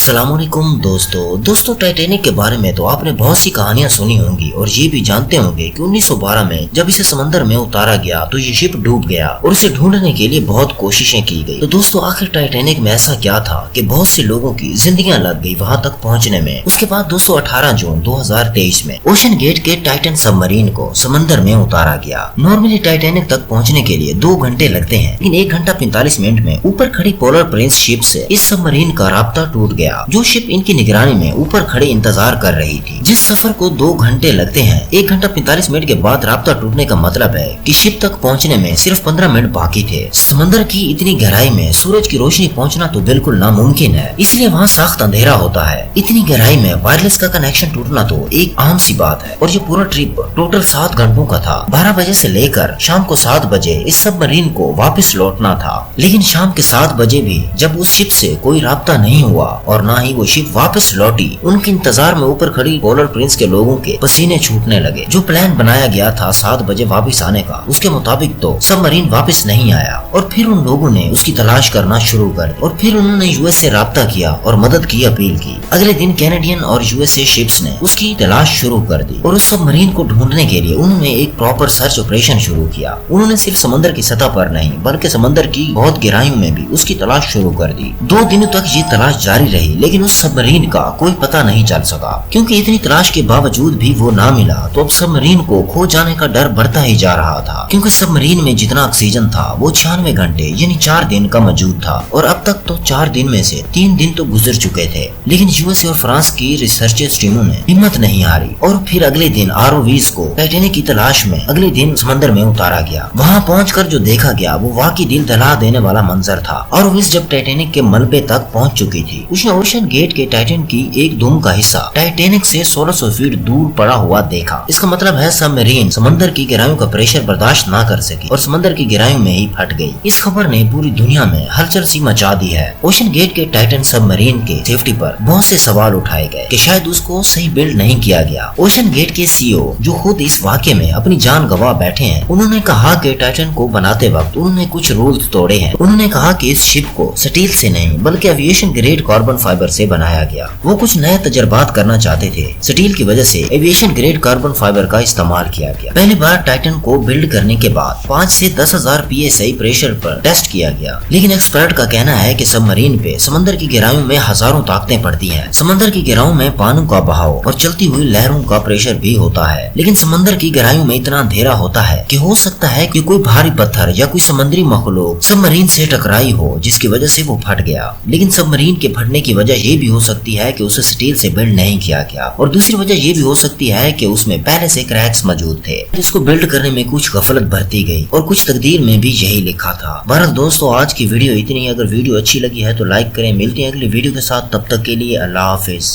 अस्सलाम वालेकुम दोस्तों टाइटैनिक के बारे में तो आपने बहुत सी कहानियां सुनी होंगी और ये भी जानते होंगे कि 1912 में जब इसे समंदर में उतारा गया तो ये शिप डूब गया और उसे ढूंढने के लिए बहुत कोशिशें की गई। तो दोस्तों आखिर टाइटैनिक में ऐसा क्या था कि बहुत से लोगों की जिंदगियां लग गई वहां तक पहुंचने में। उसके बाद दोस्तों 18 जून 2023 में ओशन गेट के टाइटन सबमरीन को समंदर में उतारा गया। नॉर्मली टाइटैनिक तक पहुँचने के लिए 2 घंटे लगते हैं, लेकिन 1 घंटा 45 मिनट में ऊपर खड़ी पोलर प्रिंस शिप से इस सबमरीन का राब्ता टूट गया। जो शिप इनकी निगरानी में ऊपर खड़े इंतजार कर रही थी। जिस सफर को 2 घंटे लगते हैं, 1 घंटा 45 मिनट के बाद राब्ता टूटने का मतलब है कि शिप तक पहुंचने में सिर्फ 15 मिनट बाकी थे। समंदर की इतनी गहराई में सूरज की रोशनी पहुंचना तो बिल्कुल नामुमकिन है, इसलिए वहाँ सख्त अंधेरा होता है। इतनी गहराई में वायरलेस का कनेक्शन टूटना तो एक आम सी बात है। और ये पूरा ट्रिप टोटल 7 घंटों का था। 12 बजे से लेकर शाम को 7 बजे इस सबमरीन को वापस लौटना था, लेकिन शाम के 7 बजे भी जब उस शिप से कोई राब्ता नहीं हुआ और ना ही वो शिप वापस लौटी, उनके इंतजार में ऊपर खड़ी पोलर प्रिंस के लोगों के पसीने छूटने लगे। जो प्लान बनाया गया था 7 बजे वापस आने का, उसके मुताबिक तो सबमरीन वापस नहीं आया और फिर उन लोगों ने उसकी तलाश करना शुरू कर दी और फिर उन्होंने यूएस से राब्ता किया और मदद की अपील की। अगले दिन कैनेडियन और यूएसए शिप्स ने उसकी तलाश शुरू कर दी और उस सबमरीन को ढूंढने के लिए उन्होंने एक प्रॉपर सर्च ऑपरेशन शुरू किया। उन्होंने सिर्फ समंदर की सतह पर नहीं बल्कि समंदर की बहुत गहराइयों में भी उसकी तलाश शुरू कर दी। 2 दिनों तक ये तलाश जारी रही, लेकिन उस सबमरीन का कोई पता नहीं चल सका। क्योंकि इतनी तलाश के बावजूद भी वो ना मिला, तो अब सबमरीन को खो जाने का डर बढ़ता ही जा रहा था। क्योंकि सबमरीन में जितना ऑक्सीजन था वो 96 घंटे यानी 4 दिन का मौजूद था और अब तक तो 4 दिन में से 3 दिन तो गुजर चुके थे। लेकिन यूएसए और फ्रांस की रिसर्चर्स टीमों ने हिम्मत नहीं हारी और फिर अगले दिन आरओवीज को टाइटैनिक की तलाश में अगले दिन समंदर में उतारा गया। वहाँ पहुंचकर जो देखा गया वो वाकई दिल दहला देने वाला मंजर था। आरओवीज जब टाइटैनिक के मलबे तक पहुंच चुकी थी, उसने ओशन गेट के टाइटन की एक दुम का हिस्सा टाइटैनिक से 1600 फीट दूर पड़ा हुआ देखा। इसका मतलब है सबमरीन समंदर की गहराइयों का प्रेशर बर्दाश्त ना कर सकी और समंदर की गहराइयों में ही फट गई। इस खबर ने पूरी दुनिया में हलचल सी मचा दी है। ओशन गेट के टाइटन सबमरीन के सेफ्टी पर बहुत से सवाल उठाए गए कि शायद उसको सही बिल्ड नहीं किया गया। ओशन गेट के सीईओ जो खुद इस वाक़ये में अपनी जान गंवा बैठे हैं, उन्होंने कहा कि टाइटन को बनाते वक्त उन्होंने कुछ रूल्स तोड़े हैं। उन्होंने कहा कि इस शिप को स्टील से नहीं बल्कि एविएशन ग्रेड कार्बन फाइबर से बनाया गया। वो कुछ नए तजर्बात करना चाहते थे। स्टील की वजह से एविएशन ग्रेड कार्बन फाइबर का इस्तेमाल किया गया। पहली बार टाइटन को बिल्ड करने के बाद 5 से 10,000 PSI प्रेशर पर टेस्ट किया गया। लेकिन एक्सपर्ट का कहना है कि सबमरीन पे समंदर की गहराइयों में हजारों ताकतें पड़ती हैं। समंदर की गहराइयों में पानी का बहाव और चलती हुई लहरों का प्रेशर भी होता है। लेकिन समंदर की गहराइयों में इतना अंधेरा होता है कि हो सकता है कि कोई भारी पत्थर या कोई समुद्री मखलूक सबमरीन से टकराई हो, जिसकी वजह से वो फट गया। लेकिन सबमरीन के फटने की वजह ये भी हो सकती है कि उसे स्टील से बिल्ड नहीं किया गया और दूसरी वजह ये भी हो सकती है कि उसमें पहले से क्रैक्स मौजूद थे, जिसको बिल्ड करने में कुछ गफलत बरती गई और कुछ तकदीर में भी यही लिखा था। बहरहाल दोस्तों आज की वीडियो इतनी। अगर वीडियो अच्छी लगी है तो लाइक करें। मिलते हैं अगली वीडियो के साथ, तब तक के लिए अल्लाह हाफिज।